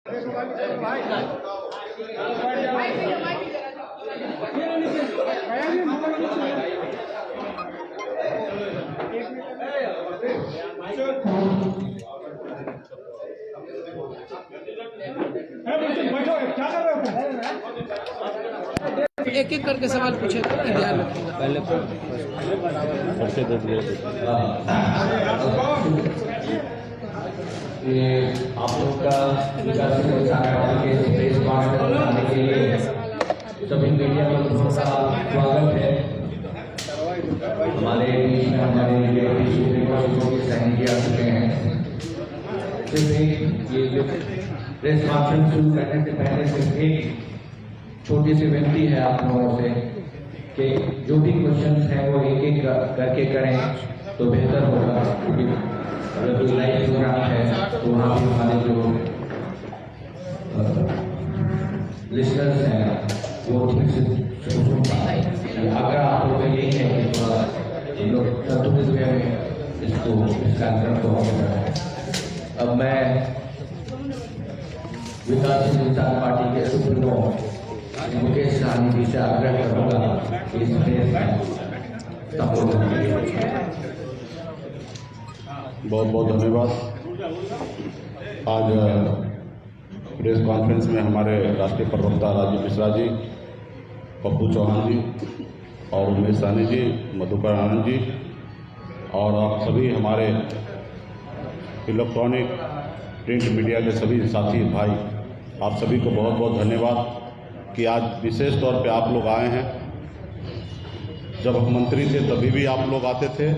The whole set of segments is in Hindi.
एक एक करके सवाल पूछे तो ध्यान रखिएगा। पहले ये आप लोग का प्रेस कॉन्फ्रेंस आने के लिए सभी मीडिया बंधुओं का स्वागत है। हमारे साइन किया चुके हैं। ये प्रेस कॉन्फ्रेंस शुरू करने से पहले सिर्फ एक छोटी सी विनती है आप लोगों से कि जो भी क्वेश्चंस हैं वो एक एक करके करें तो बेहतर होगा। क्योंकि अगर कोई लाइव प्रोग्राम है तो वहाँ भी हमारे जो लिसनर्स हैं वो ठीक से सुन पाए। अगर आप लोग यही है कि थोड़ा लोग संतुलित वे में इस कार्यक्रम को होगा। अब मैं विकासशील इंसान पार्टी के सुप्रीमो मुकेश सहनी जी से आग्रह करूँगा कि इस प्रेस में संबोधन करिए। बहुत बहुत धन्यवाद। आज प्रेस कॉन्फ्रेंस में हमारे राष्ट्रीय प्रवक्ता राजीव मिश्रा जी, पप्पू चौहान जी और उमेश सहनी जी, मधुकर आनंद जी और आप सभी हमारे इलेक्ट्रॉनिक प्रिंट मीडिया के सभी साथी भाई, आप सभी को बहुत बहुत धन्यवाद कि आज विशेष तौर पे आप लोग आए हैं। जब हम मंत्री थे तभी भी आप लोग आते थे,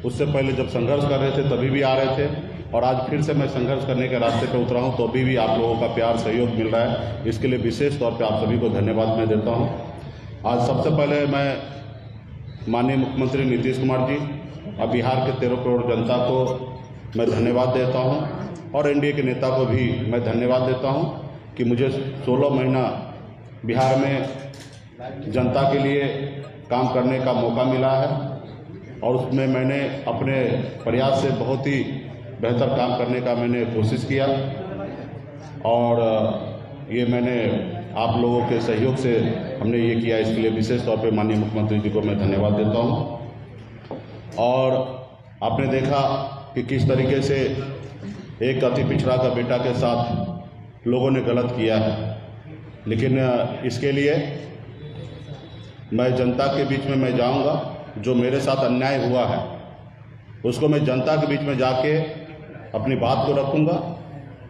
उससे पहले जब संघर्ष कर रहे थे तभी भी आ रहे थे, और आज फिर से मैं संघर्ष करने के रास्ते पे उतरा हूँ तो अभी भी आप लोगों का प्यार सहयोग मिल रहा है। इसके लिए विशेष तौर पे आप सभी को धन्यवाद मैं देता हूँ। आज सबसे पहले मैं माननीय मुख्यमंत्री नीतीश कुमार जी और बिहार के 13 करोड़ जनता को मैं धन्यवाद देता हूँ और एनडीए के नेता को भी मैं धन्यवाद देता हूँ कि मुझे 16 महीना बिहार में जनता के लिए काम करने का मौका मिला है और उसमें मैंने अपने प्रयास से बहुत ही बेहतर काम करने का मैंने कोशिश किया और ये मैंने आप लोगों के सहयोग से हमने ये किया। इसके लिए विशेष तौर पे माननीय मुख्यमंत्री जी को मैं धन्यवाद देता हूँ। और आपने देखा कि किस तरीके से एक अति पिछड़ा का बेटा के साथ लोगों ने गलत किया है, लेकिन इसके लिए मैं जनता के बीच में मैं जाऊंगा। जो मेरे साथ अन्याय हुआ है उसको मैं जनता के बीच में जाके अपनी बात को रखूंगा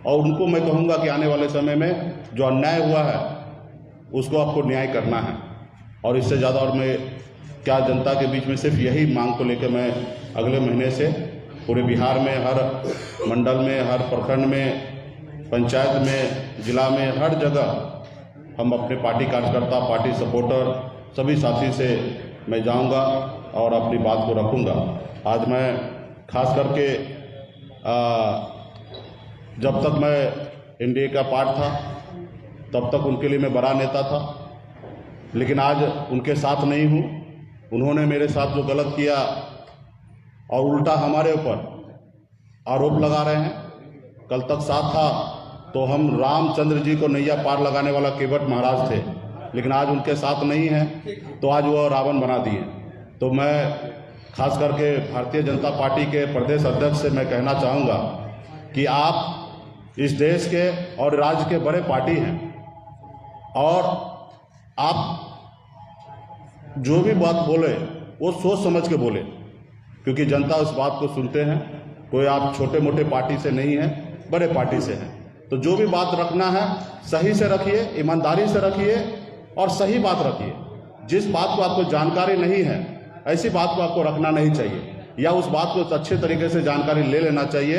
और उनको मैं कहूंगा कि आने वाले समय में जो अन्याय हुआ है उसको आपको न्याय करना है। और इससे ज़्यादा और मैं क्या जनता के बीच में सिर्फ यही मांग को लेकर मैं अगले महीने से पूरे बिहार में हर मंडल में, हर प्रखंड में, पंचायत में, जिला में, हर जगह हम अपने पार्टी कार्यकर्ता, पार्टी सपोर्टर सभी साथी से मैं जाऊंगा और अपनी बात को रखूंगा। आज मैं खास करके जब तक मैं एनडीए का पार्ट था तब तक उनके लिए मैं बड़ा नेता था, लेकिन आज उनके साथ नहीं हूँ। उन्होंने मेरे साथ जो गलत किया और उल्टा हमारे ऊपर आरोप लगा रहे हैं। कल तक साथ था तो हम रामचंद्र जी को नैया पार लगाने वाला केवट महाराज थे, लेकिन आज उनके साथ नहीं है तो आज वो रावण बना दिए। तो मैं खास करके भारतीय जनता पार्टी के प्रदेश अध्यक्ष से मैं कहना चाहूँगा कि आप इस देश के और राज्य के बड़े पार्टी हैं और आप जो भी बात बोले वो सोच समझ के बोले, क्योंकि जनता उस बात को सुनते हैं। कोई आप छोटे मोटे पार्टी से नहीं है, बड़े पार्टी से हैं। तो जो भी बात रखना है सही से रखिए, ईमानदारी से रखिए और सही बात रखिए। जिस बात को आपको जानकारी नहीं है ऐसी बात को आपको रखना नहीं चाहिए, या उस बात को अच्छे तरीके से जानकारी ले लेना चाहिए,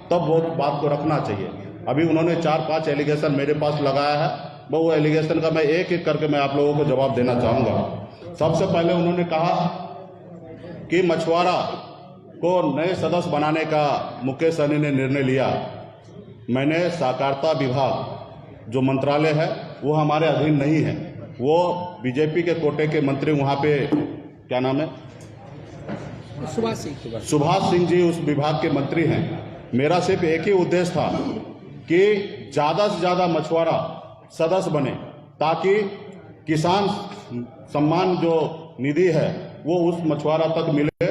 तब वो बात को रखना चाहिए। अभी उन्होंने 4-5 एलिगेशन मेरे पास लगाया है, वो एलिगेशन का मैं एक एक करके मैं आप लोगों को जवाब देना चाहूँगा। सबसे पहले उन्होंने कहा कि मछुआरा को नए सदस्य बनाने का मुकेश सहनी ने निर्णय लिया। मैंने सहकारिता विभाग जो मंत्रालय है वो हमारे अधीन नहीं है, वो बीजेपी के कोटे के मंत्री वहाँ पे क्या नाम है, सुभाष सिंह जी उस विभाग के मंत्री हैं। मेरा सिर्फ एक ही उद्देश्य था कि ज़्यादा से ज़्यादा मछुआरा सदस्य बने, ताकि किसान सम्मान जो निधि है वो उस मछुआरा तक मिले।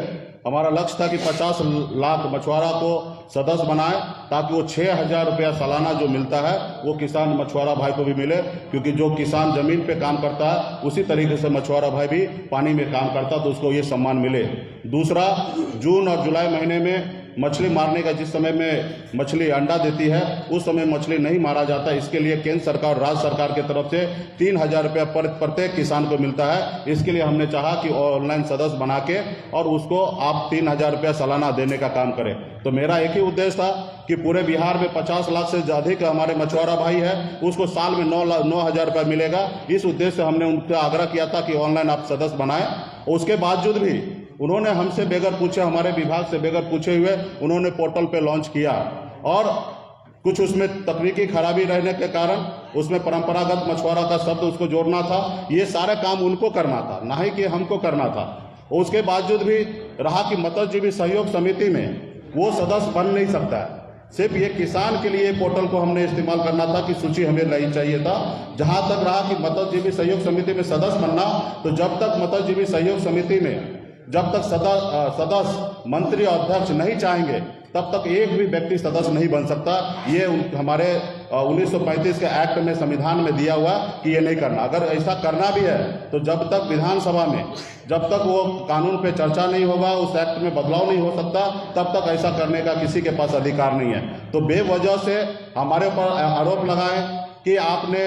हमारा लक्ष्य था कि 50 लाख मछुआरा को सदस्य बनाए, ताकि वो 6,000 रुपया सालाना जो मिलता है वो किसान मछुआरा भाई को भी मिले, क्योंकि जो किसान जमीन पे काम करता है उसी तरीके से मछुआरा भाई भी पानी में काम करता, तो उसको ये सम्मान मिले। दूसरा, जून और जुलाई महीने में मछली मारने का, जिस समय में मछली अंडा देती है उस समय मछली नहीं मारा जाता, इसके लिए केंद्र सरकार और राज्य सरकार की तरफ से 3,000 रुपया प्रत्येक किसान को मिलता है। इसके लिए हमने चाहा कि ऑनलाइन सदस्य बना के और उसको आप 3,000 रुपया सालाना देने का काम करें। तो मेरा एक ही उद्देश्य था कि पूरे बिहार में 50 लाख से अधिक हमारे मछुआरा भाई है, उसको साल में 9,000 रुपया मिलेगा। इस उद्देश्य से हमने उनका आग्रह किया था कि ऑनलाइन आप सदस्य बनाएं। उसके बावजूद भी उन्होंने हमसे बगैर पूछे, हमारे विभाग से बगैर पूछे हुए उन्होंने पोर्टल पे लॉन्च किया, और कुछ उसमें तकनीकी खराबी रहने के कारण उसमें परंपरागत मछुआरा का शब्द उसको जोड़ना था। ये सारे काम उनको करना था, ना ही कि हमको करना था। उसके बावजूद भी रहा कि मत्स्यजीवी सहयोग समिति में वो सदस्य बन नहीं सकता है। सिर्फ ये किसान के लिए पोर्टल को हमने इस्तेमाल करना था कि सूची हमें नहीं चाहिए था। जहां तक रहा कि मत्स्यजीवी सहयोग समिति में सदस्य बनना, तो जब तक मत्स्यजीवी सहयोग समिति में जब तक सदस्य मंत्री और अध्यक्ष नहीं चाहेंगे तब तक एक भी व्यक्ति सदस्य नहीं बन सकता। ये हमारे 1935 के एक्ट में, संविधान में दिया हुआ कि ये नहीं करना। अगर ऐसा करना भी है तो जब तक विधानसभा में, जब तक वो कानून पे चर्चा नहीं होगा, उस एक्ट में बदलाव नहीं हो सकता, तब तक ऐसा करने का किसी के पास अधिकार नहीं है। तो बेवजह से हमारे ऊपर आरोप लगाए कि आपने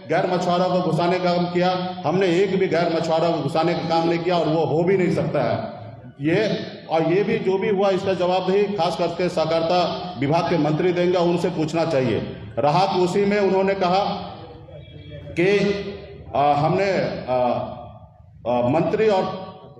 गैर मछुआरों को घुसाने का काम किया। हमने एक भी गैर मछुआरों को घुसाने का काम नहीं किया, और वो हो भी नहीं सकता है। ये भी जो भी हुआ इसका जवाबदेही खास करके सहकारिता विभाग के मंत्री देंगे, उनसे पूछना चाहिए। रहा कि उसी में उन्होंने कहा कि हमने मंत्री और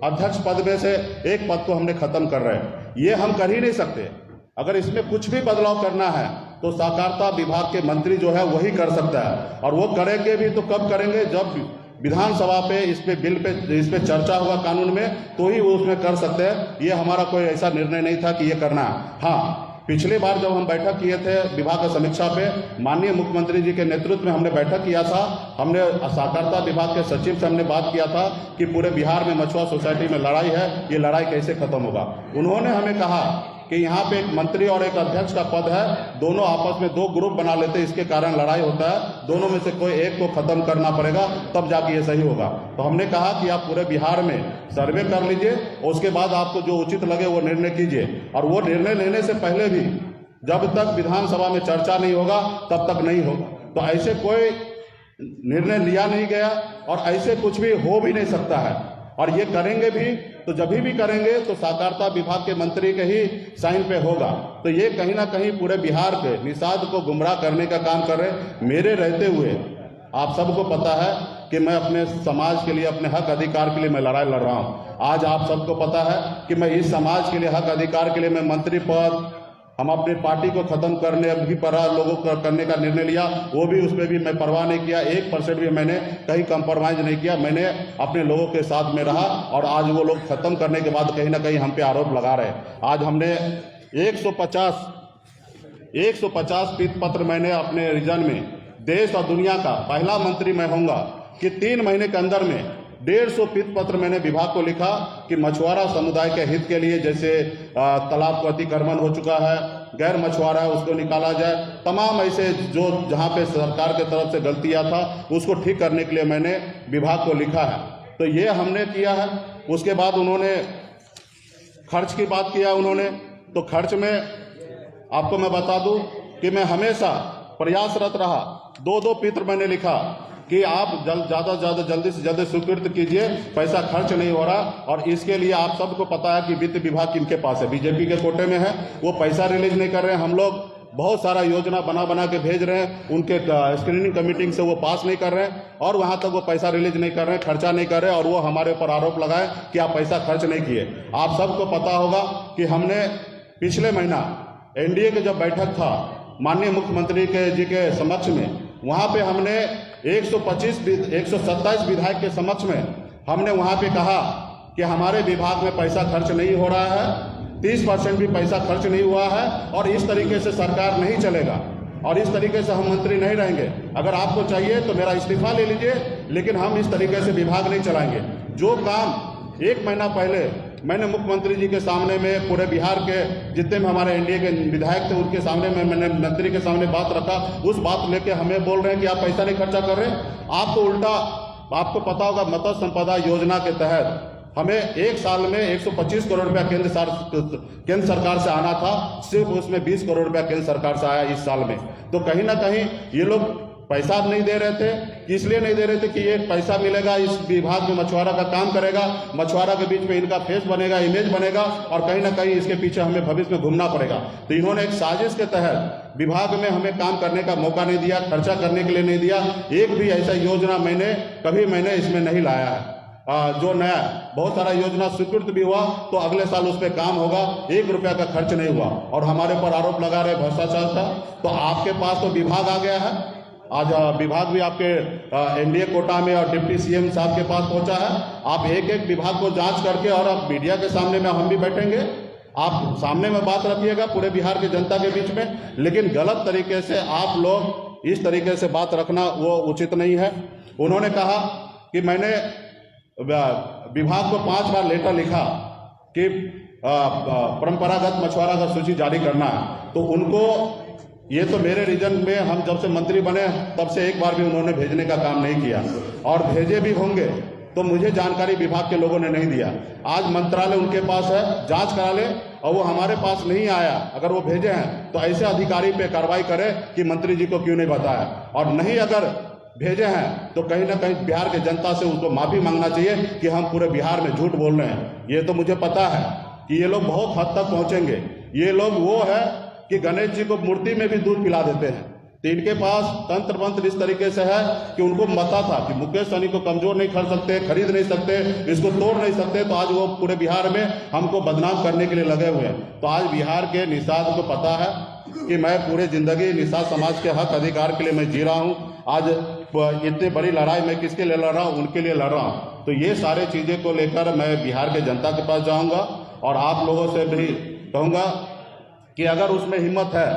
अध्यक्ष पद में से एक पद को हमने खत्म कर रहे हैं। ये हम कर ही नहीं सकते। अगर इसमें कुछ भी बदलाव करना है तो सहकारिता विभाग के मंत्री जो है वही कर सकता है, और वो करेंगे भी तो कब करेंगे, जब विधानसभा पे इस पे चर्चा होगा कानून में, तो ही वो उसमें कर सकते हैं। ये हमारा कोई ऐसा निर्णय नहीं था कि ये करना है। हाँ, पिछली बार जब हम बैठक किए थे विभाग की समीक्षा पे, माननीय मुख्यमंत्री जी के नेतृत्व में हमने बैठक किया था। हमने सहकारिता विभाग के सचिव से हमने बात किया था कि पूरे बिहार में मछुआ सोसाइटी में लड़ाई है, ये लड़ाई कैसे खत्म होगा। उन्होंने हमें कहा कि यहाँ पे एक मंत्री और एक अध्यक्ष का पद है, दोनों आपस में 2 ग्रुप बना लेते, इसके कारण लड़ाई होता है, दोनों में से कोई एक को खत्म करना पड़ेगा, तब जाके ये सही होगा। तो हमने कहा कि आप पूरे बिहार में सर्वे कर लीजिए, उसके बाद आपको जो उचित लगे वो निर्णय कीजिए। और वो निर्णय लेने से पहले भी जब तक विधानसभा में चर्चा नहीं होगा तब तक नहीं होगा। तो ऐसे कोई निर्णय लिया नहीं गया, और ऐसे कुछ भी हो भी नहीं सकता है। और ये करेंगे भी तो जब भी करेंगे तो सहकारिता विभाग के मंत्री के ही साइन पे होगा। तो ये कहीं ना कहीं पूरे बिहार के निषाद को गुमराह करने का काम कर रहे। मेरे रहते हुए आप सबको पता है कि मैं अपने समाज के लिए, अपने हक अधिकार के लिए मैं लड़ाई लड़ रहा हूँ। आज आप सबको पता है कि मैं इस समाज के लिए, हक अधिकार के लिए मैं मंत्री पद, हम अपनी पार्टी को खत्म करने भी पर लोगों को करने का निर्णय लिया, वो भी उसमें भी मैं परवाह नहीं किया। 1% भी मैंने कहीं कंप्रोमाइज नहीं किया। मैंने अपने लोगों के साथ में रहा, और आज वो लोग खत्म करने के बाद कहीं ना कहीं हम पे आरोप लगा रहे हैं। आज हमने 150 पीत पत्र मैंने अपने रीजन में, देश और दुनिया का पहला मंत्री मैं होऊंगा कि 3 महीने के अंदर में 150 पीत पत्र मैंने विभाग को लिखा कि मछुआरा समुदाय के हित के लिए, जैसे तालाब को अतिक्रमण हो चुका है, गैर मछुआरा है उसको निकाला जाए, तमाम ऐसे जो जहां पे सरकार के तरफ से गलतियां था उसको ठीक करने के लिए मैंने विभाग को लिखा है। तो ये हमने किया है। उसके बाद उन्होंने खर्च की बात किया उन्होंने, तो खर्च में आपको मैं बता दूं कि मैं हमेशा प्रयासरत रहा। 2-2 पत्र मैंने लिखा कि आप जल्दी से जल्दी स्वीकृत कीजिए, पैसा खर्च नहीं हो रहा। और इसके लिए आप सबको पता है कि वित्त विभाग किनके पास है, बीजेपी के कोटे में है, वो पैसा रिलीज नहीं कर रहे हैं। हम लोग बहुत सारा योजना बना के भेज रहे हैं, उनके स्क्रीनिंग कमेटी से वो पास नहीं कर रहे हैं, और वहां तक वो पैसा रिलीज नहीं कर रहे हैं, खर्चा नहीं कर रहे हैं, और वो हमारे ऊपर आरोप लगाए कि आप पैसा खर्च नहीं किए। आप सबको पता होगा कि हमने पिछले महीना एनडीए के जब बैठक था माननीय मुख्यमंत्री जी के समक्ष में, वहां पे हमने 127 विधायक के समक्ष में हमने वहां पे कहा कि हमारे विभाग में पैसा खर्च नहीं हो रहा है, 30% भी पैसा खर्च नहीं हुआ है, और इस तरीके से सरकार नहीं चलेगा। और इस तरीके से हम मंत्री नहीं रहेंगे। अगर आपको चाहिए तो मेरा इस्तीफा ले लीजिए, लेकिन हम इस तरीके से विभाग नहीं चलाएंगे। जो काम 1 महीना पहले मैंने मुख्यमंत्री जी के सामने में, पूरे बिहार के जितने भी हमारे एनडीए के विधायक थे उनके सामने में मैंने मंत्री के सामने बात रखा, उस बात लेके हमें बोल रहे हैं कि आप पैसा नहीं खर्चा कर रहे। आप तो उल्टा, आपको पता होगा मत्स्य संपदा योजना के तहत हमें 1 साल में 125 करोड़ रुपया केंद्र सरकार से आना था, सिर्फ उसमें 20 करोड़ रुपया केंद्र सरकार से आया इस साल में। तो कहीं ना कहीं ये लोग पैसा नहीं दे रहे थे, इसलिए नहीं दे रहे थे कि ये पैसा मिलेगा, इस विभाग में मछुआरा का काम करेगा, मछुआरा के बीच में इनका फेस बनेगा, इमेज बनेगा, और कहीं ना कहीं इसके पीछे हमें भविष्य में घूमना पड़ेगा। तो इन्होंने एक साजिश के तहत विभाग में हमें काम करने का मौका नहीं दिया, खर्चा करने के लिए नहीं दिया। एक भी ऐसा योजना मैंने इसमें नहीं लाया है। जो नया बहुत सारा योजना स्वीकृत भी हुआ तो अगले साल उस पर काम होगा, 1 रुपया का खर्च नहीं हुआ, और हमारे पर आरोप लगा रहे भ्रष्टाचार का। तो आपके पास तो विभाग आ गया है, आज विभाग भी आपके एनडीए कोटा में और डिप्टी सीएम साहब के पास पहुंचा है। आप एक एक विभाग को जांच करके, और अब मीडिया के सामने में हम भी बैठेंगे, आप सामने में बात रखिएगा पूरे बिहार की जनता के बीच में, लेकिन गलत तरीके से आप लोग इस तरीके से बात रखना वो उचित नहीं है। उन्होंने कहा कि मैंने विभाग को 5 बार लेटर लिखा कि परंपरागत मछुआरा का सूची जारी करना है, तो उनको ये तो मेरे रीजन में हम जब से मंत्री बने तब से एक बार भी उन्होंने भेजने का काम नहीं किया, और भेजे भी होंगे तो मुझे जानकारी विभाग के लोगों ने नहीं दिया। आज मंत्रालय उनके पास है, जांच करा ले, और वो हमारे पास नहीं आया। अगर वो भेजे हैं तो ऐसे अधिकारी पे कार्रवाई करे कि मंत्री जी को क्यों नहीं बताया, और नहीं अगर भेजे हैं तो कहीं ना कहीं बिहार के जनता से उसको माफी मांगना चाहिए कि हम पूरे बिहार में झूठ बोल रहे हैं। ये तो मुझे पता है कि ये लोग बहुत हद तक पहुंचेंगे। ये लोग वो है कि गणेश जी को मूर्ति में भी दूध पिला देते हैं। तो इनके पास तंत्र मंत्र इस तरीके से है कि उनको पता था कि मुकेश सहनी को कमजोर नहीं कर सकते, खरीद नहीं सकते, इसको तोड़ नहीं सकते, तो आज वो पूरे बिहार में हमको बदनाम करने के लिए लगे हुए हैं। तो आज बिहार के निषाद को पता है कि मैं पूरे जिंदगी निषाद समाज के हक अधिकार के लिए मैं जी रहा हूँ। आज इतनी बड़ी लड़ाई मैं किसके लिए लड़ रहा हूँ, उनके लिए लड़ रहा हूँ। तो ये सारे चीज़ें को लेकर मैं बिहार के जनता के पास जाऊँगा, और आप लोगों से भी कहूँगा कि अगर उसमें हिम्मत है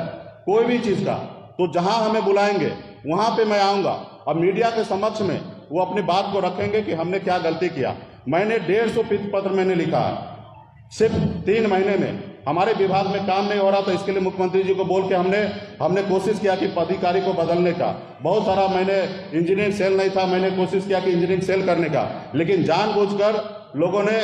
कोई भी चीज़ का, तो जहां हमें बुलाएंगे वहां पे मैं आऊंगा, और मीडिया के समक्ष में वो अपनी बात को रखेंगे कि हमने क्या गलती किया। मैंने 150 पत्र मैंने लिखा है, सिर्फ 3 महीने में हमारे विभाग में काम नहीं हो रहा, तो इसके लिए मुख्यमंत्री जी को बोल के हमने कोशिश किया कि पदाधिकारी को बदलने का। बहुत सारा मैंने इंजीनियरिंग सेल नहीं था, मैंने कोशिश किया कि इंजीनियरिंग सेल करने का, लेकिन जानबूझकर लोगों ने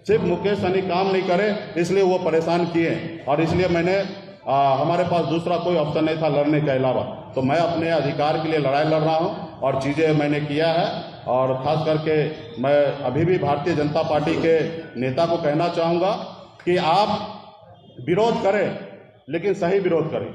सिर्फ मुकेश सहनी काम नहीं करे इसलिए वो परेशान किए, और इसलिए मैंने हमारे पास दूसरा कोई ऑप्शन नहीं था लड़ने के अलावा। तो मैं अपने अधिकार के लिए लड़ाई लड़ रहा हूँ, और चीज़ें मैंने किया है। और ख़ास करके मैं अभी भी भारतीय जनता पार्टी के नेता को कहना चाहूँगा कि आप विरोध करें, लेकिन सही विरोध करें,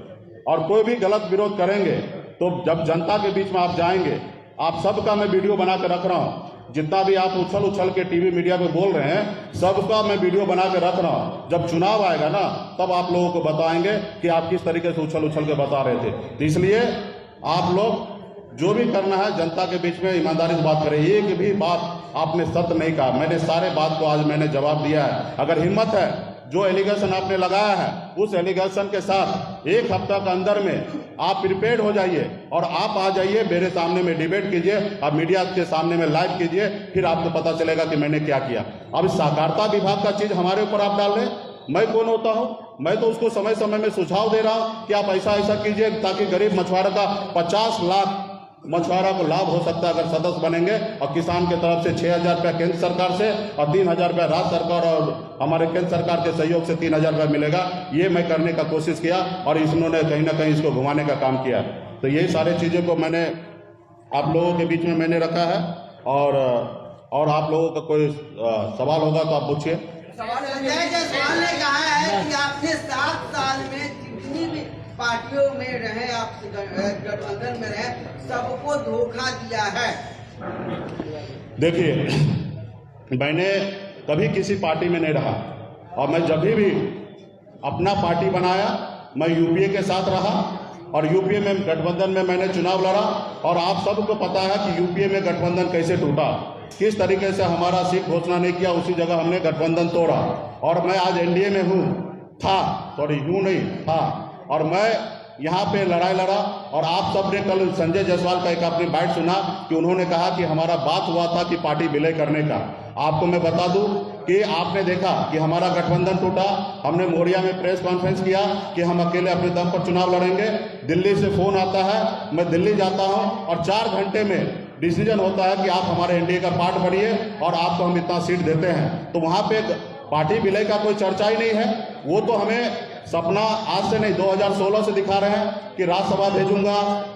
और कोई भी गलत विरोध करेंगे तो जब जनता के बीच में आप जाएंगे, आप सबका मैं वीडियो बना कर रख रहा हूँ, जितना भी आप उछल के टीवी मीडिया पे बोल रहे हैं सबका मैं वीडियो बना के रख रहा हूँ। जब चुनाव आएगा ना, तब आप लोगों को बताएंगे कि आप किस तरीके से उछल के बता रहे थे। तो इसलिए आप लोग जो भी करना है जनता के बीच में ईमानदारी से बात करें। एक भी बात आपने सत्य नहीं कहा, मैंने सारे बात को आज मैंने जवाब दिया है। अगर हिम्मत है, जो एलिगेशन आपने लगाया है उस एलिगेशन के साथ 1 हफ्ता के अंदर में आप प्रिपेयर्ड हो जाइए, और आप आ जाइए मेरे सामने में डिबेट कीजिए, आप मीडिया के सामने में लाइव कीजिए, फिर आपको पता चलेगा कि मैंने क्या किया। अब इस सहकारिता विभाग का चीज़ हमारे ऊपर आप डाल रहे, मैं कौन होता हूँ? मैं तो उसको समय समय में सुझाव दे रहा हूँ कि आप ऐसा कीजिए ताकि गरीब मछुआरा का 50 लाख मछुआरा को लाभ हो सकता है अगर सदस्य बनेंगे, और किसान के तरफ से 6,000 रुपया केंद्र सरकार से और 3,000 रुपया राज्य सरकार और हमारे केंद्र सरकार के सहयोग से 3,000 रुपया मिलेगा। ये मैं करने का कोशिश किया, और इन्होंने कहीं ना कहीं इसको घुमाने का काम किया। तो यही सारी चीज़ों को मैंने आप लोगों के बीच में मैंने रखा है, और आप लोगों का कोई सवाल होगा तो आप पूछिए। संजय जायसवाल ने कहा है कि आपने 7 साल में जितनी भी पार्टियों में रहे, आप गठबंधन में रहे, सबको धोखा दिया है। देखिए, मैंने कभी किसी पार्टी में नहीं रहा, और मैं जब भी अपना पार्टी बनाया मैं यूपीए के साथ रहा, और यूपीए में गठबंधन में मैंने चुनाव लड़ा, और आप सबको पता है कि यूपीए में गठबंधन कैसे टूटा, किस तरीके से हमारा सीट घोषणा नहीं किया, उसी जगह हमने गठबंधन तोड़ा। और मैं आज एनडीए में हूँ, था, सॉरी यूँ नहीं था, और मैं यहाँ पे लड़ाई लड़ा। और आप सबने कल संजय जायसवाल का एक आपने बाइट सुना कि उन्होंने कहा कि हमारा बात हुआ था कि पार्टी विलय करने का। आपको मैं बता दूं कि आपने देखा कि हमारा गठबंधन टूटा। हमने मोरिया में प्रेस कॉन्फ्रेंस किया कि हम अकेले अपने दम पर चुनाव लड़ेंगे। दिल्ली से फोन आता है, मैं दिल्ली जाता हूं और 4 घंटे में डिसीजन होता है कि आप हमारे एनडीए का पार्ट बनिए और आपको हम इतना सीट देते हैं। तो वहां पे पार्टी विलय का कोई चर्चा ही नहीं है। वो तो हमें सपना आज से नहीं 2016 से दिखा रहे हैं कि राज्यसभा भेजूंगा।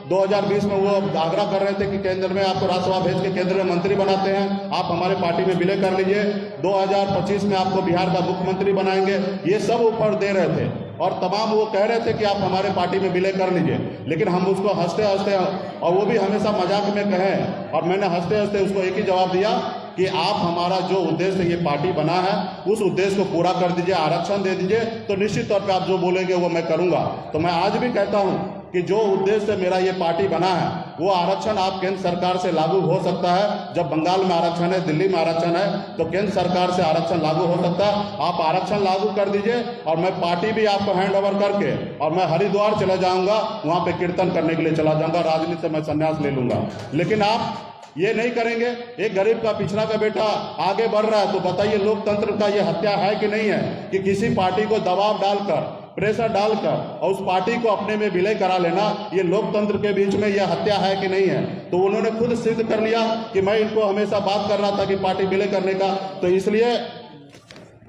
2020 में वो आग्रह कर रहे थे कि केंद्र में आपको राज्यसभा भेज के केंद्र में मंत्री बनाते हैं, आप हमारे पार्टी में विलय कर लीजिए। 2025 में आपको बिहार का मुख्यमंत्री बनाएंगे, ये सब ऊपर दे रहे थे और तमाम वो कह रहे थे कि आप हमारे पार्टी में विलय कर लीजिए। लेकिन हम उसको हंसते हंसते, और वो भी हमेशा मजाक में कहें, और मैंने हंसते हंसते उसको एक ही जवाब दिया कि आप हमारा जो उद्देश्य ये पार्टी बना है उस उद्देश्य को पूरा कर दीजिए, आरक्षण दे दीजिए, तो निश्चित तौर पे आप जो बोलेंगे वो मैं करूंगा। तो मैं आज भी कहता हूं कि जो उद्देश्य से मेरा ये पार्टी बना है वो आरक्षण आप केंद्र सरकार से लागू हो सकता है। जब बंगाल में आरक्षण है, दिल्ली में आरक्षण है, तो केंद्र सरकार से आरक्षण लागू हो सकता है। आप आरक्षण लागू कर दीजिए और मैं पार्टी भी आपको हैंड ओवर करके और मैं हरिद्वार चला जाऊंगा, वहां पे कीर्तन करने के लिए चला जाऊंगा, राजनीति से मैं संन्यास ले लूंगा। लेकिन आप ये नहीं करेंगे। एक गरीब का, पिछड़ा का बेटा आगे बढ़ रहा है, तो बताइए लोकतंत्र का ये हत्या है कि नहीं है कि किसी पार्टी को दबाव डालकर, प्रेशर डालकर और उस पार्टी को अपने में विलय करा लेना, ये लोकतंत्र के बीच में यह हत्या है कि नहीं है। तो उन्होंने खुद सिद्ध कर लिया कि मैं इनको हमेशा बात कर रहा था कि पार्टी विलय करने का। तो इसलिए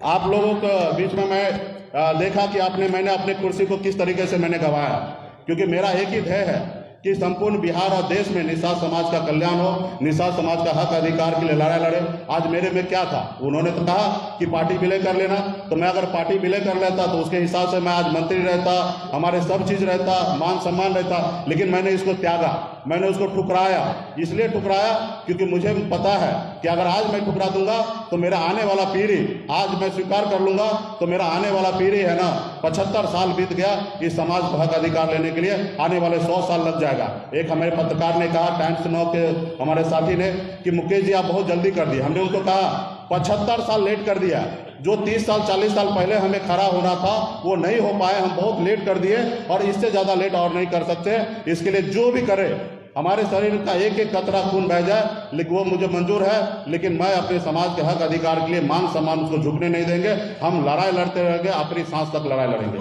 आप लोगों के बीच में मैं देखा कि मैंने अपने कुर्सी को किस तरीके से मैंने गंवाया, क्योंकि मेरा एक ही ध्येय है कि संपूर्ण बिहार और देश में निषाद समाज का कल्याण हो, निषाद समाज का हक अधिकार के लिए लड़ाई लड़े। आज मेरे में क्या था, उन्होंने तो कहा कि पार्टी विलय कर लेना, तो मैं अगर पार्टी विलय कर लेता तो उसके हिसाब से मैं आज मंत्री रहता, हमारे सब चीज रहता, मान सम्मान रहता। लेकिन मैंने इसको त्यागा, मैंने उसको ठुकराया। इसलिए ठुकराया क्योंकि मुझे पता है कि अगर आज मैं ठुकरा दूंगा तो मेरा आने वाला पीढ़ी, आज मैं स्वीकार कर लूंगा तो मेरा आने वाला पीढ़ी है ना, 75 साल बीत गया इस समाज को हक अधिकार लेने के लिए, आने वाले 100 साल लग जाएगा। एक हमारे पत्रकार ने कहा, टाइम्स नाउ के हमारे साथी ने, कि मुकेश जी आप बहुत जल्दी कर दिए। हमने उनको कहा 75 साल लेट कर दिया। जो 30 साल 40 साल पहले हमें खड़ा होना था वो नहीं हो पाए, हम बहुत लेट कर दिए और इससे ज्यादा लेट और नहीं कर सकते। इसके लिए जो भी करे, हमारे शरीर का एक एक कतरा खून बह जाए, लेकिन वो मुझे मंजूर है। लेकिन मैं अपने समाज के हक अधिकार के लिए मान सम्मान उसको झुकने नहीं देंगे। हम लड़ाई लड़ते रहेंगे, अपनी सांस तक लड़ाई लड़ेंगे।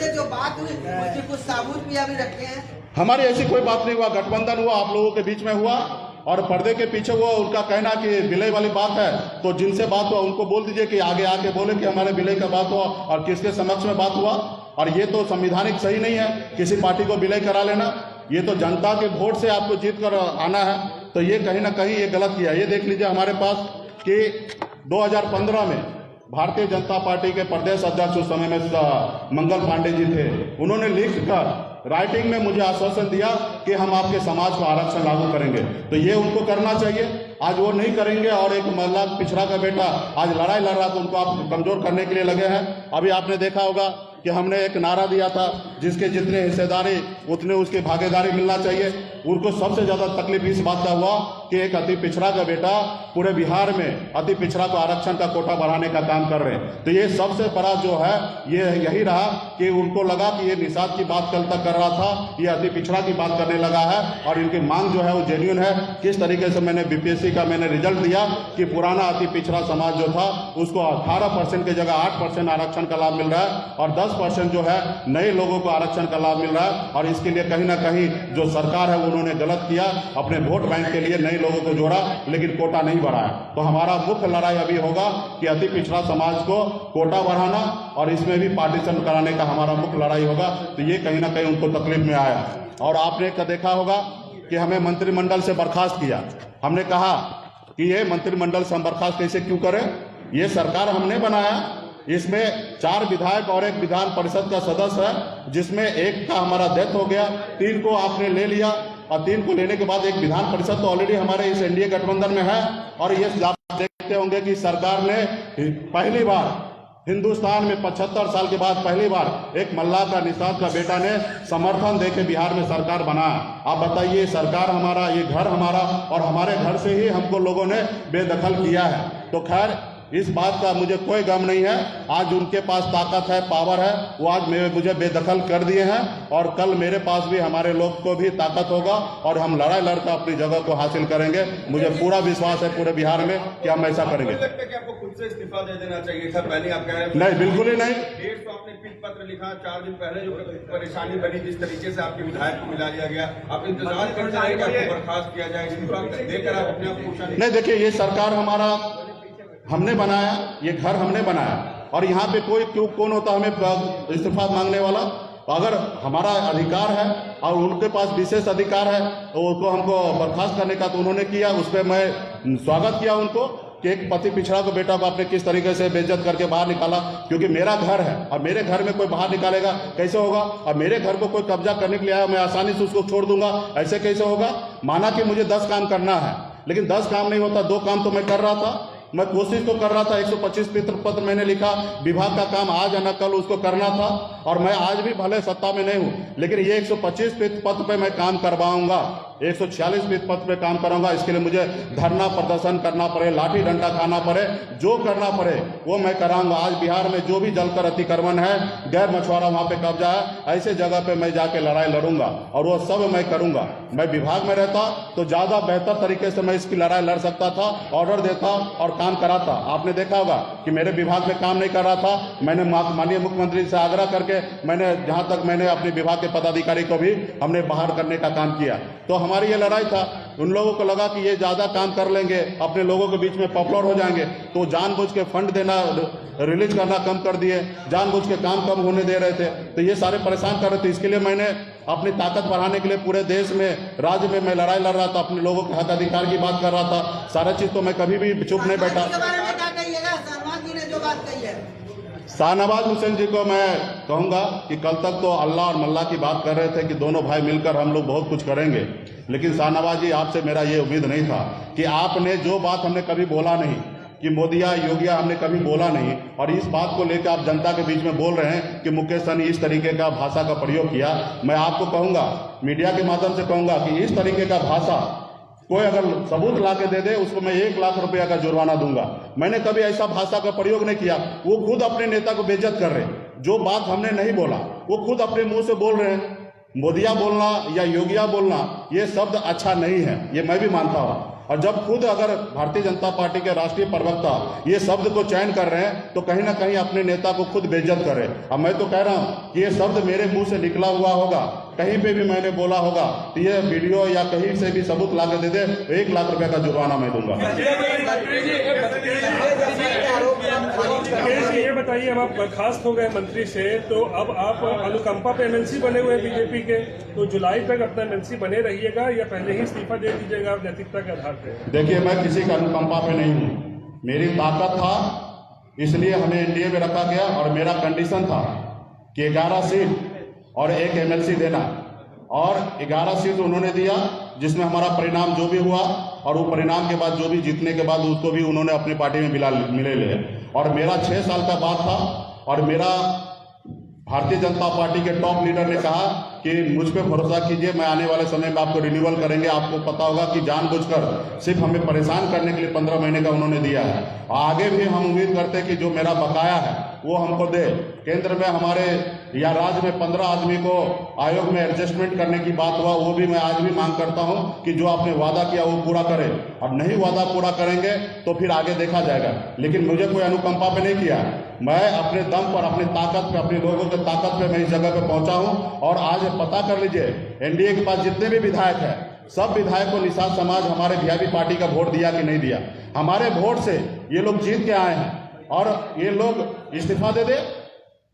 जो बात हुई उसकी कुछ साबुत भी अभी रखे हैं। हमारी ऐसी कोई बात नहीं हुआ, गठबंधन हुआ, आप लोगों के बीच में हुआ और पर्दे के पीछे वो उनका कहना कि विलय वाली बात है, तो जिनसे बात हुआ उनको बोल दीजिए कि आगे आके बोले कि हमारे विलय का बात हुआ और किसके समक्ष में बात हुआ। और ये तो संवैधानिक सही नहीं है किसी पार्टी को विलय करा लेना। ये तो जनता के वोट से आपको जीत कर आना है, तो ये कहीं ना कहीं ये गलत किया। ये देख लीजिए हमारे पास कि 2015 में भारतीय जनता पार्टी के प्रदेश अध्यक्ष उस समय में मंगल पांडे जी थे, उन्होंने लिख कर राइटिंग में मुझे आश्वासन दिया कि हम आपके समाज को आरक्षण लागू करेंगे। तो ये उनको करना चाहिए, आज वो नहीं करेंगे। और एक महिला, पिछड़ा का बेटा आज लड़ाई लड़ रहा, तो उनको आप कमजोर करने के लिए लगे हैं। अभी आपने देखा होगा कि हमने एक नारा दिया था, जिसके जितने हिस्सेदारी उतने उसकी भागीदारी मिलना चाहिए। उनको सबसे ज्यादा तकलीफ इस बात का हुआ कि एक अति पिछड़ा का बेटा पूरे बिहार में अति पिछड़ा को आरक्षण का कोटा बढ़ाने का काम कर रहे हैं। तो ये सबसे बड़ा जो है ये यही रहा कि उनको लगा कि ये निषाद की बात कल तक कर रहा था, ये अति पिछड़ा की बात करने लगा है और इनकी मांग जो है वो जेन्युइन है। किस तरीके से मैंने बीपीएससी का मैंने रिजल्ट दिया कि पुराना अति पिछड़ा समाज जो था उसको 18% की जगह 8% आरक्षण का लाभ मिल रहा है और 10% जो है नए लोगों को आरक्षण का लाभ मिल रहा है। और इसके लिए कहीं ना कहीं जो सरकार है उन्होंने गलत किया, अपने वोट बैंक के लिए नए लोगों को जोड़ा लेकिन कोटा नहीं बढ़ाया। तो हमारा मुख्य लड़ाई अभी होगा कि अति पिछड़ा समाज को कोटा बढ़ाना और इसमें भी पार्टीशन कराने का हमारा मुख्य लड़ाई होगा। तो ये कहीं ना कहीं उनको तकलीफ में आया। और आपने देखा होगा कि हमें मंत्रिमंडल से बर्खास्त किया। हमने कहा कि ये मंत्रिमंडल से हम बर्खास्त कैसे क्यों करें, ये सरकार हमने बनाया, इसमें 4 विधायक और 1 विधान परिषद का सदस्य है, जिसमें एक का हमारा डेथ हो गया, 3 को आपने ले लिया और 3 को लेने के बाद एक विधान परिषद तो ऑलरेडी हमारे इस एनडीए गठबंधन में है। और ये आप देखते होंगे कि सरकार ने पहली बार हिंदुस्तान में 75 साल के बाद पहली बार एक मल्लाह का, निषाद का बेटा ने समर्थन देके बिहार में सरकार बनाया। आप बताइए, सरकार हमारा, ये घर हमारा और हमारे घर से ही हमको लोगों ने बेदखल किया है। तो खैर इस बात का मुझे कोई गम नहीं है। आज उनके पास ताकत है, पावर है, वो आज मुझे बेदखल कर दिए हैं और कल मेरे पास भी हमारे लोग को भी ताकत होगा और हम लड़ाई लड़कर अपनी जगह को हासिल करेंगे। मुझे पूरा विश्वास है पूरे बिहार में कि हम ऐसा करेंगे। लगता है कि आपको खुद से इस्तीफा दे देना चाहिए था, पहले आप कह रहे हैं। नहीं, बिल्कुल ही नहीं। 150 आपने पीट पत्र लिखा, 4 दिन पहले जो परेशानी बनी, जिस तरीके से आपके विधायक को मिला दिया गया, आप इंतजार करते रहे कि आपको बर्खास्त किया जाए, इस्तीफा देकर आप अपने आप पूछा नहीं। देखिए, ये सरकार हमारा हमने बनाया, ये घर हमने बनाया और यहाँ पे कोई कौन होता हमें इस्तीफा मांगने वाला? अगर हमारा अधिकार है और उनके पास विशेष अधिकार है तो उसको हमको बर्खास्त करने का तो उन्होंने किया, उस पर मैं स्वागत किया उनको कि एक पति पिछड़ा को बेटा को आपने किस तरीके से बेइज्जत करके बाहर निकाला। क्योंकि मेरा घर है और मेरे घर में कोई बाहर निकालेगा कैसे होगा? और मेरे घर को कोई कब्जा करने के लिए आया, मैं आसानी से उसको छोड़ दूंगा, ऐसे कैसे होगा? माना कि मुझे 10 काम करना है, लेकिन 10 काम नहीं होता, 2 काम तो मैं कर रहा था। मैं कोशिश तो कर रहा था, 125 पत्र मैंने लिखा, विभाग का काम आज या न कल उसको करना था और मैं आज भी भले सत्ता में नहीं हूं, लेकिन ये 125 पत्र पे मैं काम करवाऊंगा, 146 पत्र पे काम करूंगा। इसके लिए मुझे धरना प्रदर्शन करना पड़े, लाठी डंडा खाना पड़े, जो करना पड़े वो मैं कराऊंगा। आज बिहार में जो भी जलकर अतिक्रमण है, गैर मछुआरा वहां पे कब्जा है, ऐसे जगह पे मैं जाके लड़ाई लड़ूंगा और वो सब मैं करूंगा। मैं विभाग में रहता तो ज्यादा बेहतर तरीके से मैं इसकी लड़ाई लड़ सकता था, ऑर्डर देता और काम कराता। आपने देखा होगा कि मेरे विभाग में काम नहीं कर रहा था, मैंने माननीय मुख्यमंत्री से आग्रह करके मैंने जहां तक मैंने अपने विभाग के पदाधिकारी को भी हमने बाहर करने का काम किया। तो हमारी ये लड़ाई था। उन लोगों को लगा कि ये ज्यादा काम कर लेंगे, अपने लोगों के बीच में पॉपुलर हो जाएंगे, तो जानबूझ के फंड देना, रिलीज करना कम कर दिए, जानबूझ के काम कम होने दे रहे थे। तो ये सारे परेशान कर रहे थे। इसके लिए मैंने अपनी ताकत बढ़ाने के लिए पूरे देश में, राज्य में मैं लड़ाई लड़ रहा था, अपने लोगों के हक अधिकार की बात कर रहा था। सारा चीज तो मैं कभी भी चुप नहीं बैठा। शाहनवाज हुसैन जी को मैं कहूंगा कि कल तक तो अल्लाह और मल्लाह की बात कर रहे थे कि दोनों भाई मिलकर हम लोग बहुत कुछ करेंगे, लेकिन शाहनवाज जी आपसे मेरा ये उम्मीद नहीं था कि आपने जो बात हमने कभी बोला नहीं कि मोदिया योगिया हमने कभी बोला नहीं, और इस बात को लेकर आप जनता के बीच में बोल रहे हैं कि मुकेश सहनी इस तरीके का भाषा का प्रयोग किया। मैं आपको कहूंगा, मीडिया के माध्यम से कहूंगा कि इस तरीके का भाषा कोई अगर सबूत ला के दे दे, उसको मैं 1 लाख रुपया का जुर्माना दूंगा। मैंने कभी ऐसा भाषा का प्रयोग नहीं किया। वो खुद अपने नेता को बेइज्जत कर रहे, जो बात हमने नहीं बोला वो खुद अपने मुंह से बोल रहे हैं। मोदिया बोलना या योगिया बोलना ये शब्द अच्छा नहीं है, ये मैं भी मानता हूँ। और जब खुद अगर भारतीय जनता पार्टी के राष्ट्रीय प्रवक्ता ये शब्द को चयन कर रहे हैं तो कहीं ना कहीं अपने नेता को खुद बेइज्जत कर रहे हैं। अब मैं तो कह रहा हूं कि ये शब्द मेरे मुंह से निकला हुआ होगा, कहीं पे भी मैंने बोला होगा तो ये वीडियो या कहीं से भी सबूत ला के दे दे, 1 लाख रुपए का जुर्माना मैं दूंगा। ये बताइए, अब आप बर्खास्त हो गए मंत्री से, तो अब आप अनुकंपा पे एमएलसी बने हुए बीजेपी के, तो जुलाई तक अपना एमएलसी बने रहिएगा या पहले ही इस्तीफा दे दीजिएगा नैतिकता के आधार पे? देखिए, मैं किसी का अनुकंपा पे नहीं हूँ। मेरी ताकत था, इसलिए हमें एनडीए में रखा गया और मेरा कंडीशन था कि 11 सीट और 1 एमएलसी देना, और 11 सीट उन्होंने दिया, जिसमें हमारा परिणाम जो भी हुआ, और वो परिणाम के बाद जो भी जीतने के बाद उसको भी उन्होंने अपनी पार्टी में मिले ले। और मेरा 6 साल का बात था और मेरा भारतीय जनता पार्टी के टॉप लीडर ने कहा कि मुझ पे भरोसा कीजिए, मैं आने वाले समय में आपको रिन्यूअल करेंगे। आपको पता होगा कि जानबूझकर सिर्फ हमें परेशान करने के लिए 15 महीने का उन्होंने दिया है। आगे भी हम उम्मीद करते हैं कि जो मेरा बकाया है वो हमको दे। केंद्र में हमारे या राज्य में 15 आदमी को आयोग में एडजस्टमेंट करने की बात हुआ, वो भी मैं आज भी मांग करता हूं कि जो आपने वादा किया वो पूरा करें, और नहीं वादा पूरा करेंगे तो फिर आगे देखा जाएगा। लेकिन मुझे कोई अनुकंपा पे नहीं किया, मैं अपने दम पर, अपनी ताकत पे, अपने लोगों की ताकत पे मैं इस जगह पे पहुंचा हूं। और आज पता कर लीजिए, एनडीए के पास जितने भी विधायक हैं, सब विधायक को निषाद समाज हमारे वीआईपी पार्टी का वोट दिया कि नहीं दिया। हमारे वोट से ये लोग जीत के आए हैं और ये लोग इस्तीफा दे दे।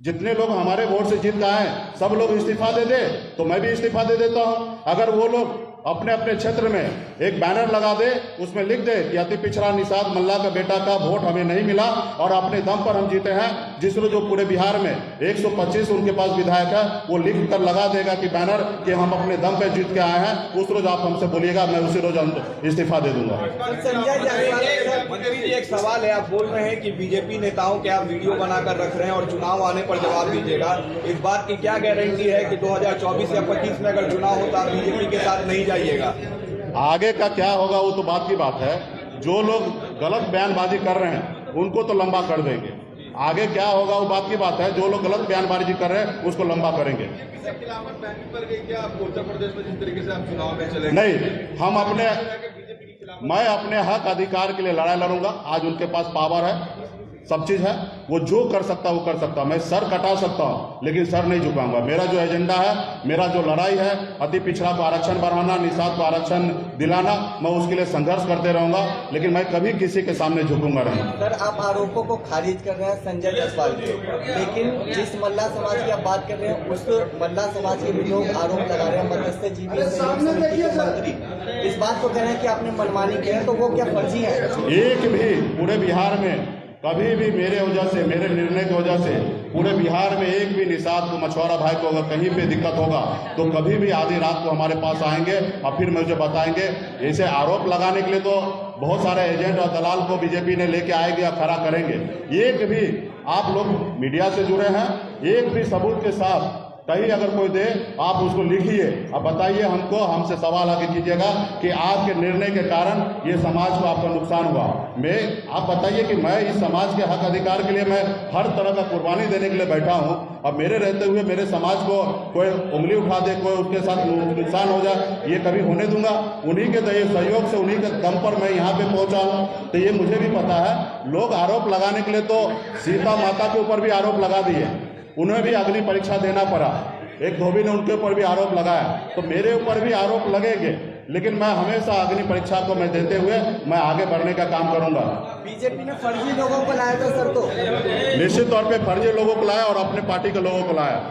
जितने लोग हमारे वोट से जीत के आए हैं सब लोग इस्तीफा दे दे तो मैं भी इस्तीफा दे देता हूं। अगर वो लोग अपने अपने क्षेत्र में एक बैनर लगा दे, उसमें लिख दे कि अति पिछड़ा निषाद मल्ला का बेटा का वोट हमें नहीं मिला और अपने दम पर हम जीते हैं, जिस रोज जो पूरे बिहार में 125 उनके पास विधायक है, वो लिख कर लगा देगा कि बैनर कि हम अपने दम पे जीत के आए हैं, उस रोज आप हमसे बोलिएगा, मैं उसी रोज इस्तीफा दे दूंगा। मंत्री जी, एक सवाल है, आप बोल रहे हैं कि बीजेपी नेताओं के आप वीडियो बनाकर रख रहे हैं और चुनाव आने पर जवाब दीजिएगा। इस बात की क्या गारंटी है कि 2024 या 25 में अगर चुनाव होता है बीजेपी के साथ नहीं जाइएगा? आगे का क्या होगा वो तो बात की बात है। जो लोग गलत बयानबाजी कर रहे हैं उनको तो लंबा कर देंगे। आगे क्या होगा वो बात की बात है। जो लोग गलत बयानबाजी कर रहे हैं उसको लंबा करेंगे। खिलाफत महंगी पड़ गई क्या आपको उत्तर प्रदेश में जिस तरीके से आप चुनाव में चले? नहीं, हम मैं अपने हक अधिकार के लिए लड़ाई लड़ूंगा। आज उनके पास पावर है, सब चीज है, वो जो कर सकता वो कर सकता। मैं सर कटा सकता हूं लेकिन सर नहीं झुकाऊंगा। मेरा जो एजेंडा है, मेरा जो लड़ाई है, अति पिछड़ा को आरक्षण बढ़ाना, निषाद को आरक्षण दिलाना, मैं उसके लिए संघर्ष करते रहूंगा, लेकिन मैं कभी किसी के सामने झुकूंगा नहीं। सर, आप आरोपों को खारिज कर रहे हैं संजय जायसवाल के, लेकिन जिस मल्ला समाज की आप बात कर रहे हैं उस मल्ला समाज के भी लोग आरोप लगा रहे हैं मध्यस्थता जीबीएम समिति के मंत्री इस बात को कह रहे हैं कि आपने मनमानी की है, तो वो क्या फर्जी है? एक भी पूरे बिहार में कभी भी मेरे वजह से, मेरे निर्णय की वजह से पूरे बिहार में एक भी निषाद को, मछुआरा भाई को अगर कहीं पे दिक्कत होगा तो कभी भी आधी रात को हमारे पास आएंगे और फिर मुझे बताएंगे। ऐसे आरोप लगाने के लिए तो बहुत सारे एजेंट और दलाल को बीजेपी ने लेके आएगी या खड़ा करेंगे। एक भी आप लोग मीडिया से जुड़े हैं, एक भी सबूत के साथ कहीं अगर कोई दे, आप उसको लिखिए, अब बताइए हमको, हमसे सवाल आगे कीजिएगा कि आपके निर्णय के कारण ये समाज को आपका नुकसान हुआ। आप बताइए कि मैं इस समाज के हक अधिकार के लिए मैं हर तरह का कुर्बानी देने के लिए बैठा हूँ, अब मेरे रहते हुए मेरे समाज को कोई उंगली उठा दे, कोई उसके साथ नुकसान हो जाए, ये कभी होने दूंगा? उन्हीं के सहयोग से, उन्हीं के दम पर मैं यहाँ पे पहुँचा हूँ। तो ये मुझे भी पता है। लोग आरोप लगाने के लिए तो सीता माता के ऊपर भी आरोप लगा दिए, उन्हें भी अग्नि परीक्षा देना पड़ा। एक धोबी ने उनके ऊपर भी आरोप लगाया, तो मेरे ऊपर भी आरोप लगेंगे, लेकिन मैं हमेशा अग्नि परीक्षा को मैं देते हुए मैं आगे बढ़ने का काम करूंगा। बीजेपी ने फर्जी लोगों को लाया था सर, तो निश्चित तौर पे फर्जी लोगों को लाया और अपने पार्टी के लोगों को लाया।